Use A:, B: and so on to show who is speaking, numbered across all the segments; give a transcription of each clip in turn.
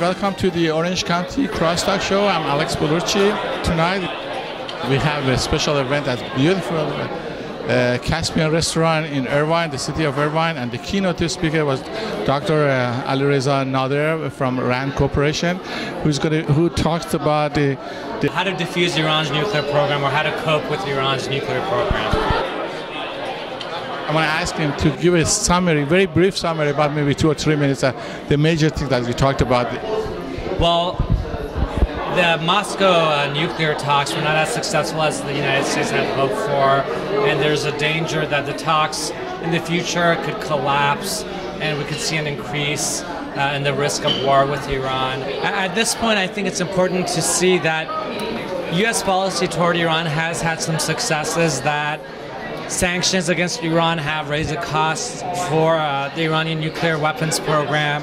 A: welcome to the Orange County Crosstalk show. I'm Alex Bolourchi. Tonight we have a special event at beautiful Caspian restaurant in Irvine, the city of Irvine, and the keynote speaker was Dr. Alireza Nader from RAND Corporation, who talks about
B: how to defuse Iran's nuclear program, or how to cope with Iran's nuclear program.
A: I want to ask him to give a summary, very brief summary, about maybe 2 or 3 minutes, the major things that we talked about.
B: Well, the Moscow nuclear talks were not as successful as the United States had hoped for, and there's a danger that the talks in the future could collapse, and we could see an increase in the risk of war with Iran. At this point, I think it's important to see that U.S. policy toward Iran has had some successes, that sanctions against Iran have raised the costs for the Iranian nuclear weapons program,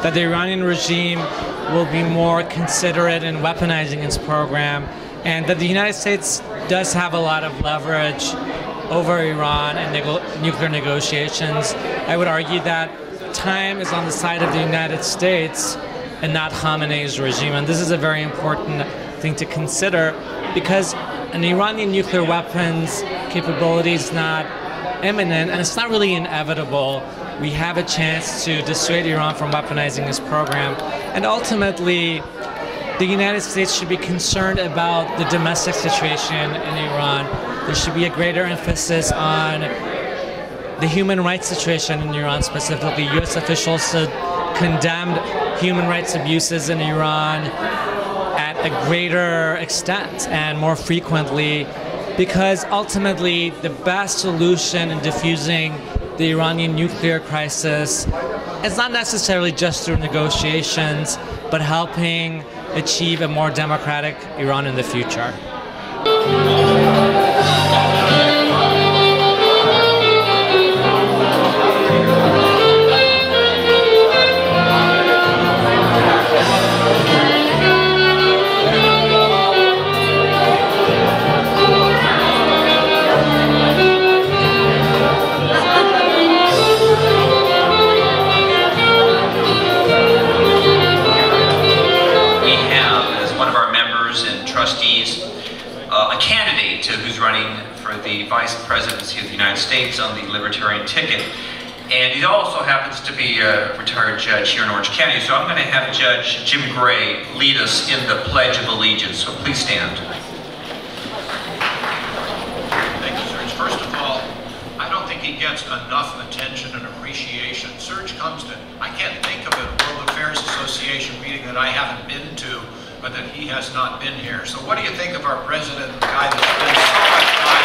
B: that the Iranian regime will be more considerate in weaponizing its program, and that the United States does have a lot of leverage over Iran in nuclear negotiations. I would argue that time is on the side of the United States and not Khamenei's regime, and this is a very important thing to consider, because an Iranian nuclear weapons capability is not imminent, and it's not really inevitable. We have a chance to dissuade Iran from weaponizing this program, and ultimately the United States should be concerned about the domestic situation in Iran. There should be a greater emphasis on the human rights situation in Iran specifically. U.S. officials should condemn human rights abuses in Iran at a greater extent and more frequently, because ultimately the best solution in diffusing the Iranian nuclear crisis is not necessarily just through negotiations, but helping achieve a more democratic Iran in the future.
C: Trustees, a candidate who's running for the Vice Presidency of the United States on the Libertarian ticket, and he also happens to be a retired judge here in Orange County. So I'm going to have Judge Jim Gray lead us in the Pledge of Allegiance. So please stand.
D: Thank you, Serge. First of all, I don't think he gets enough attention and appreciation. Serge comes to, I can't think of a World Affairs Association meeting that I haven't been to, but that he has not been here. So what do you think of our president, the guy that spends so much time?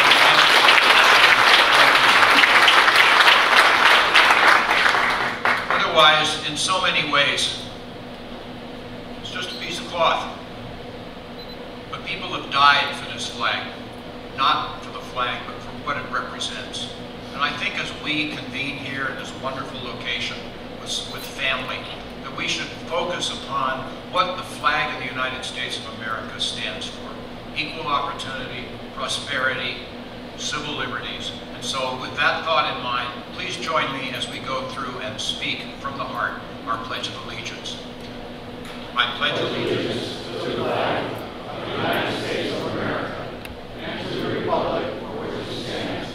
D: Otherwise, in so many ways, it's just a piece of cloth. But people have died for this flag, not for the flag, but for what it represents. And I think as we convene here in this wonderful location with family, that we should focus upon what the flag of the United States of America stands for. Equal opportunity, prosperity, civil liberties. And so with that thought in mind, please join me as we go through and speak from the heart our Pledge of Allegiance. I pledge allegiance to the flag of the United States of America and to the republic for which it stands,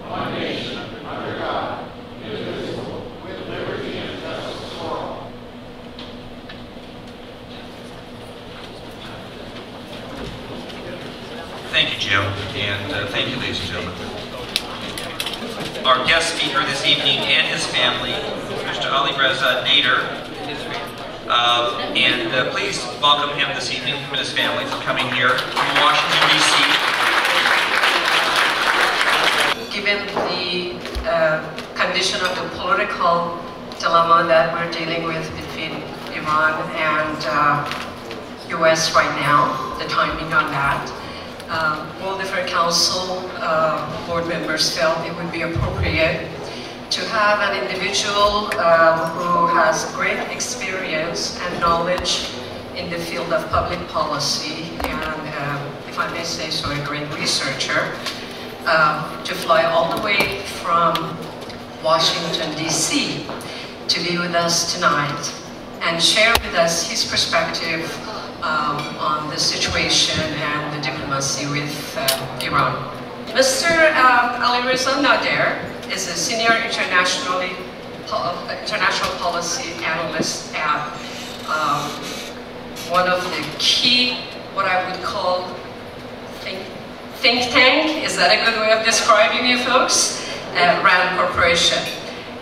D: one nation under God, indivisible, with liberty and justice for all.
C: Thank you, Jim, and thank you, ladies and gentlemen. Our guest speaker this evening and his family, Mr. Alireza Nader, and please welcome him this evening and his family for coming here from Washington, D.C.
E: Given the condition of the political dilemma that we're dealing with between Iran and U.S. right now, the timing on that, World Affairs Council board members felt it would be appropriate to have an individual who has great experience and knowledge in the field of public policy, and if I may say so, a great researcher, to fly all the way from Washington, D.C. to be with us tonight and share with us his perspective on the situation and the diplomacy with Iran. Mr. Alireza Nader is a senior international policy analyst at one of the key, what I would call think tank. Is that a good way of describing you folks? RAND Corporation.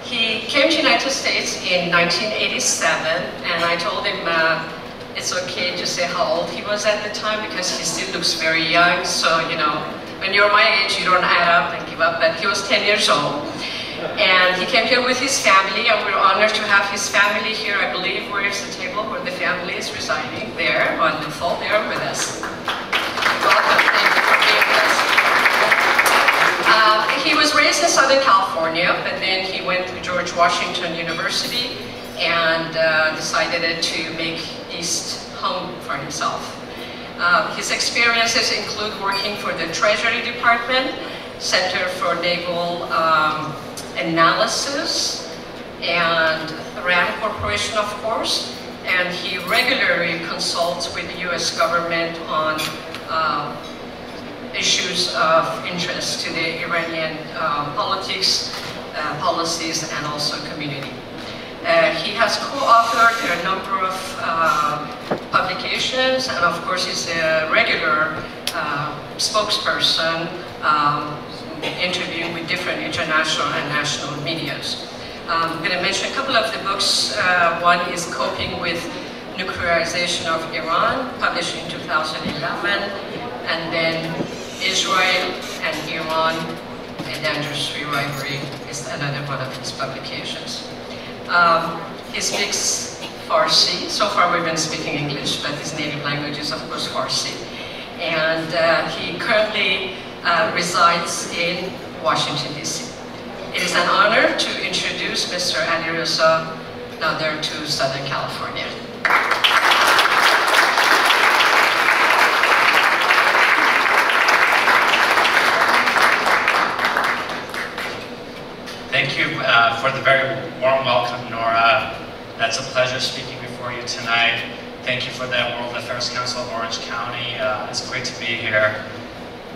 E: He came to the United States in 1987, and I told him it's okay to say how old he was at the time because he still looks very young. So, you know, when you're my age, you don't add up and give up, but he was 10 years old. And he came here with his family, and we're honored to have his family here. I believe, where is the table where the family is residing? There, wonderful, they are with us. Welcome, thank you for being with us. He was raised in Southern California, but then he went to George Washington University and decided to make East home for himself. His experiences include working for the Treasury Department, Center for Naval Analysis, and RAND Corporation, of course, and he regularly consults with the U.S. government on issues of interest to the Iranian politics, policies, and also community. He has co-authored a number of publications, and of course he's a regular spokesperson interviewing with different international and national medias. I'm going to mention a couple of the books. One is Coping with Nuclearization of Iran, published in 2011, and then Israel and Iran, a dangerous rivalry, is another one of his publications. He speaks Farsi. So far we've been speaking English, but his native language is of course Farsi. And he currently resides in Washington, D.C. It is an honor to introduce Mr. Alireza Nader to Southern California.
F: Thank you for the very warm welcome, Nora. That's a pleasure speaking before you tonight. Thank you for the World Affairs Council of Orange County. It's great to be here.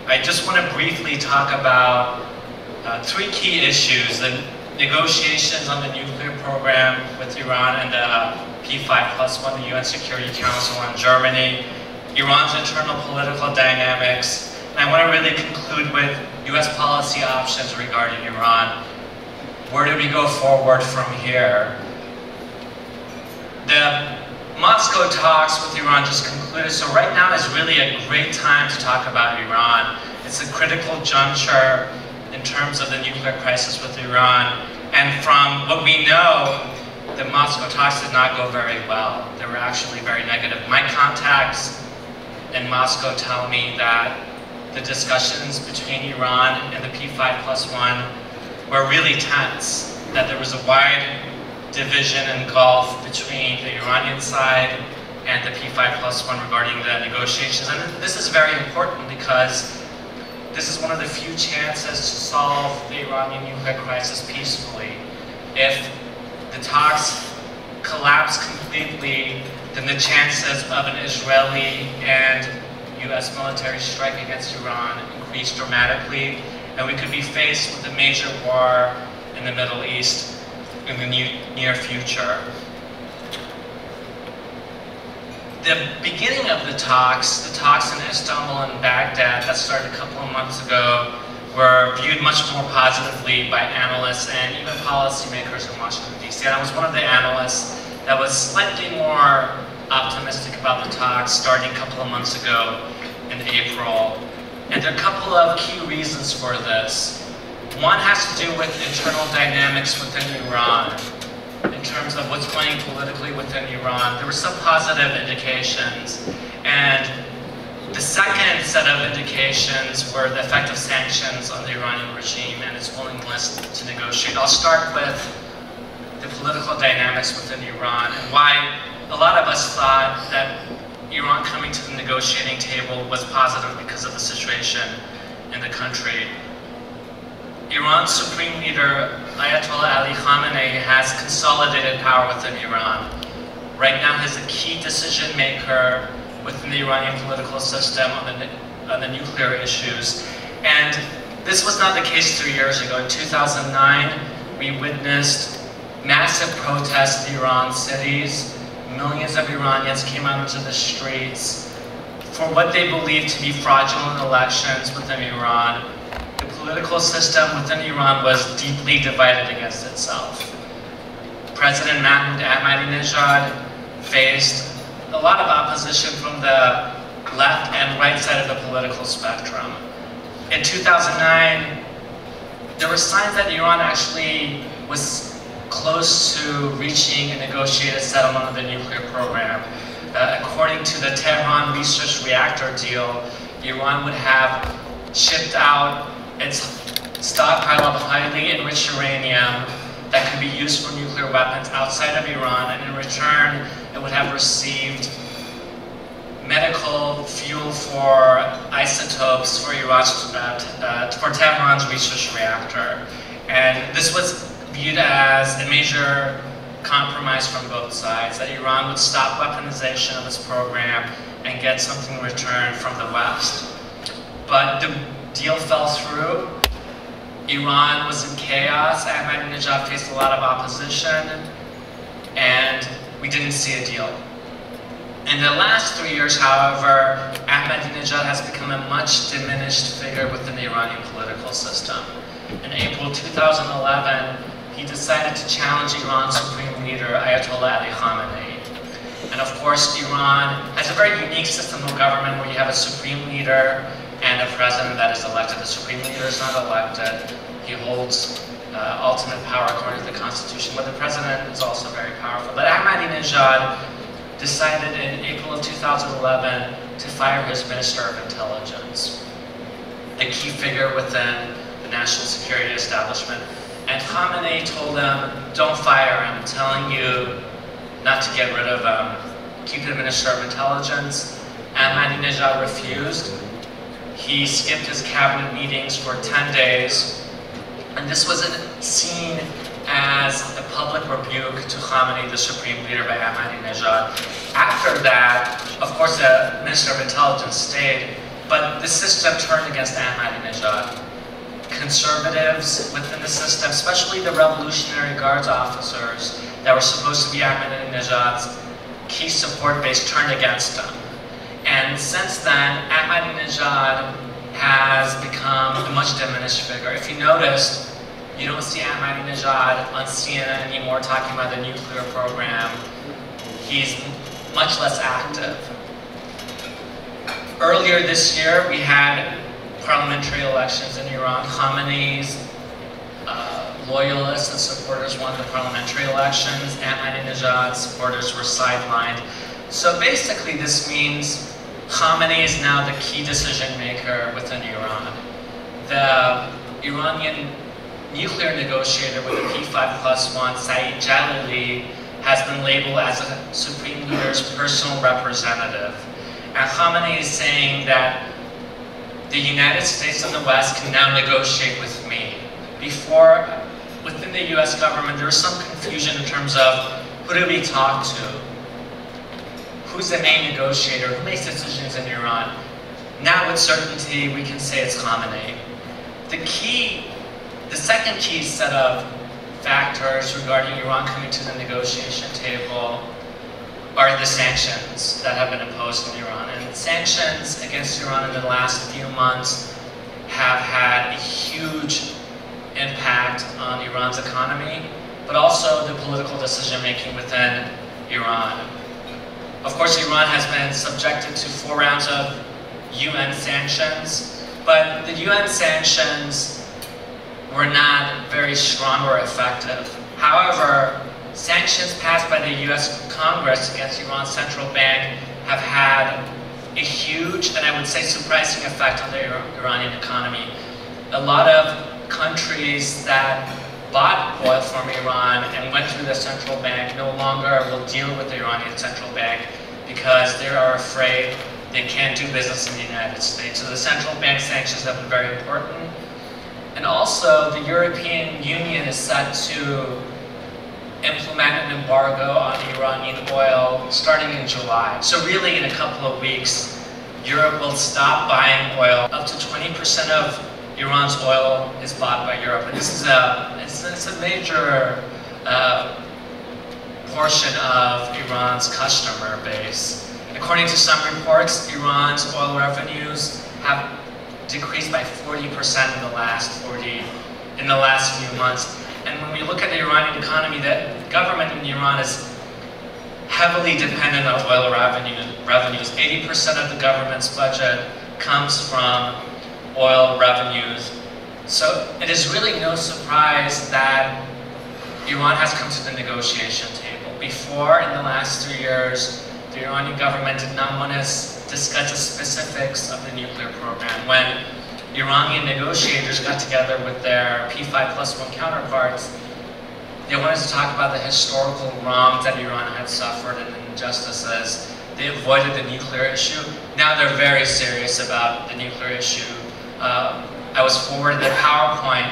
F: I just want to briefly talk about three key issues: the negotiations on the nuclear program with Iran and the P-5+1, the UN Security Council, on Germany, Iran's internal political dynamics, and I want to really conclude with US policy options regarding Iran. Where do we go forward from here? The Moscow talks with Iran just concluded, so right now is really a great time to talk about Iran. It's a critical juncture in terms of the nuclear crisis with Iran. And from what we know, the Moscow talks did not go very well. They were actually very negative. My contacts in Moscow tell me that the discussions between Iran and the P-5+1 were really tense, that there was a wide division and gulf between the Iranian side and the P-5+1 regarding the negotiations. And this is very important because this is one of the few chances to solve the Iranian nuclear crisis peacefully. If the talks collapse completely, then the chances of an Israeli and US military strike against Iran increase dramatically, and we could be faced with a major war in the Middle East in the near future. The beginning of the talks in Istanbul and Baghdad that started a couple of months ago, were viewed much more positively by analysts and even policymakers in Washington, D.C. And I was one of the analysts that was slightly more optimistic about the talks starting a couple of months ago in April. And there are a couple of key reasons for this. One has to do with internal dynamics within Iran, in terms of what's going politically within Iran. There were some positive indications, and the second set of indications were the effect of sanctions on the Iranian regime and its willingness to negotiate. I'll start with the political dynamics within Iran and why a lot of us thought that Iran coming to the negotiating table was positive because of the situation in the country. Iran's supreme leader, Ayatollah Ali Khamenei, has consolidated power within Iran. Right now, he's a key decision maker within the Iranian political system on the nuclear issues. And this was not the case 3 years ago. In 2009, we witnessed massive protests in Iran cities. Millions of Iranians came out into the streets for what they believed to be fraudulent elections within Iran. The political system within Iran was deeply divided against itself. President Mahmoud Ahmadinejad faced a lot of opposition from the left and right side of the political spectrum. In 2009, there were signs that Iran actually was close to reaching a negotiated settlement of the nuclear program. According to the Tehran research reactor deal, Iran would have shipped out its stockpile of highly enriched uranium that could be used for nuclear weapons outside of Iran, and in return, it would have received medical fuel for isotopes for for Tehran's research reactor. And this was viewed as a major compromise from both sides, that Iran would stop weaponization of its program and get something in return from the West. But the deal fell through. Iran was in chaos. Ahmadinejad faced a lot of opposition, and we didn't see a deal. In the last 3 years, however, Ahmadinejad has become a much diminished figure within the Iranian political system. In April 2011, he decided to challenge Iran's supreme leader, Ayatollah Ali Khamenei. And of course, Iran has a very unique system of government where you have a supreme leader and a president that is elected. The supreme leader is not elected. He holds ultimate power according to the constitution, but the president is also very powerful. But Ahmadinejad decided in April of 2011 to fire his Minister of Intelligence, a key figure within the national security establishment. And Khamenei told him, don't fire him, I'm telling you not to get rid of him. Keep the Minister of Intelligence. Ahmadinejad refused. He skipped his cabinet meetings for 10 days. And this was seen as a public rebuke to Khamenei, the supreme leader, by Ahmadinejad. After that, of course, the Minister of Intelligence stayed, but the system turned against Ahmadinejad. Conservatives within the system, especially the Revolutionary Guards officers that were supposed to be Ahmadinejad's key support base, turned against him. And since then, Ahmadinejad has become a much diminished figure. If you noticed, you don't see Ahmadinejad on CNN anymore talking about the nuclear program. He's much less active. Earlier this year, we had parliamentary elections in Iran. Khamenei's loyalists and supporters won the parliamentary elections. Ahmadinejad's supporters were sidelined. So basically, this means Khamenei is now the key decision maker within Iran. The Iranian nuclear negotiator with the P-1+, Saeed Jalili, has been labeled as the supreme leader's personal representative. And Khamenei is saying that the United States and the West can now negotiate with me. Before, within the US government, there was some confusion in terms of who do we talk to? Who's the main negotiator? Who makes decisions in Iran? Now with certainty, we can say it's Khamenei. The second key set of factors regarding Iran coming to the negotiation table are the sanctions that have been imposed on Iran. And sanctions against Iran in the last few months have had a huge impact on Iran's economy, but also the political decision-making within Iran. Of course, Iran has been subjected to 4 rounds of UN sanctions, but the UN sanctions were not very strong or effective. However, sanctions passed by the US Congress against Iran's central bank have had a huge, and I would say surprising effect on the Iranian economy. A lot of countries that bought oil from Iran and went through the central bank no longer will deal with the Iranian central bank because they are afraid they can't do business in the United States. So the central bank sanctions have been very important. And also, the European Union is set to implement an embargo on Iranian oil starting in July. So really in a couple of weeks, Europe will stop buying oil. Up to 20% of Iran's oil is bought by Europe. And this is it's a major portion of Iran's customer base. According to some reports, Iran's oil revenues have decreased by 40% in the last few months. And when we look at the Iranian economy, the government in Iran is heavily dependent on oil revenues. 80% of the government's budget comes from oil revenues. So it is really no surprise that Iran has come to the negotiation table. Before, in the last 3 years, the Iranian government did not want to discuss the specifics of the nuclear program. When Iranian negotiators got together with their P-5+1 counterparts, they wanted to talk about the historical wrongs that Iran had suffered and injustices. They avoided the nuclear issue. Now they're very serious about the nuclear issue. I was forwarded the PowerPoint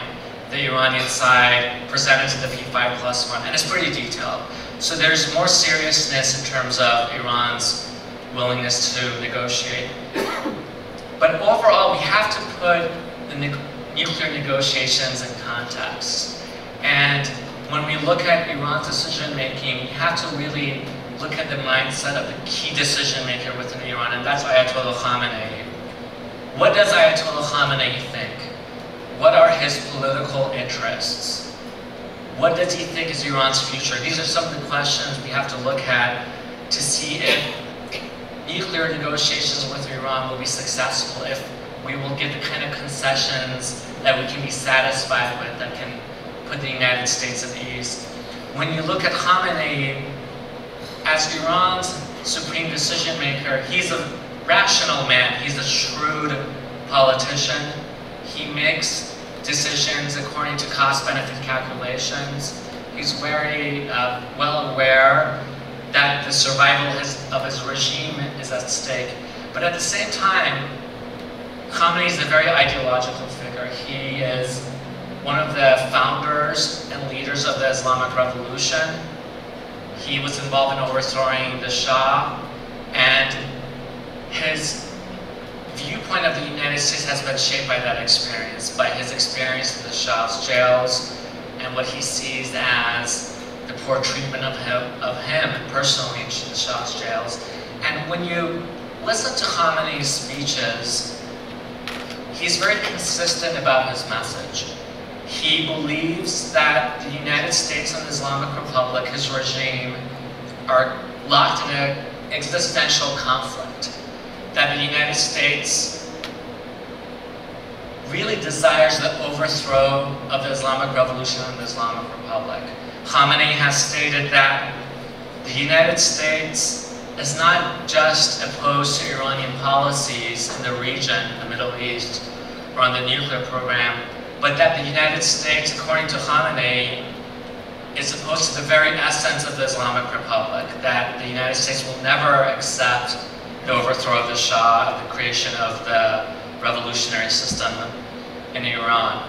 F: the Iranian side presented to the P-5+1, and it's pretty detailed. So there's more seriousness in terms of Iran's willingness to negotiate. But overall, we have to put the nuclear negotiations in context. And when we look at Iran's decision making, we have to really look at the mindset of the key decision maker within Iran, and that's Ayatollah Khamenei. What does Ayatollah Khamenei think? What are his political interests? What does he think is Iran's future? These are some of the questions we have to look at to see if nuclear negotiations with Iran will be successful, if we will get the kind of concessions that we can be satisfied with, that can put the United States at ease. When you look at Khamenei, as Iran's supreme decision maker, he's a rational man, he's a shrewd politician. He makes decisions according to cost-benefit calculations. He's very well aware that the survival of his regime is at stake. But at the same time, Khamenei is a very ideological figure. He is one of the founders and leaders of the Islamic Revolution. He was involved in overthrowing the Shah, and his viewpoint of the United States has been shaped by that experience, by his experience in the Shah's jails, and what he sees as the poor treatment of him personally in the Shah's jails. And when you listen to Khamenei's speeches, he's very consistent about his message. He believes that the United States and the Islamic Republic, his regime, are locked in an existential conflict. That the United States really desires the overthrow of the Islamic Revolution and the Islamic Republic. Khamenei has stated that the United States is not just opposed to Iranian policies in the region, the Middle East, or on the nuclear program, but that the United States, according to Khamenei, is opposed to the very essence of the Islamic Republic, that the United States will never accept the overthrow of the Shah, of the creation of the revolutionary system in Iran.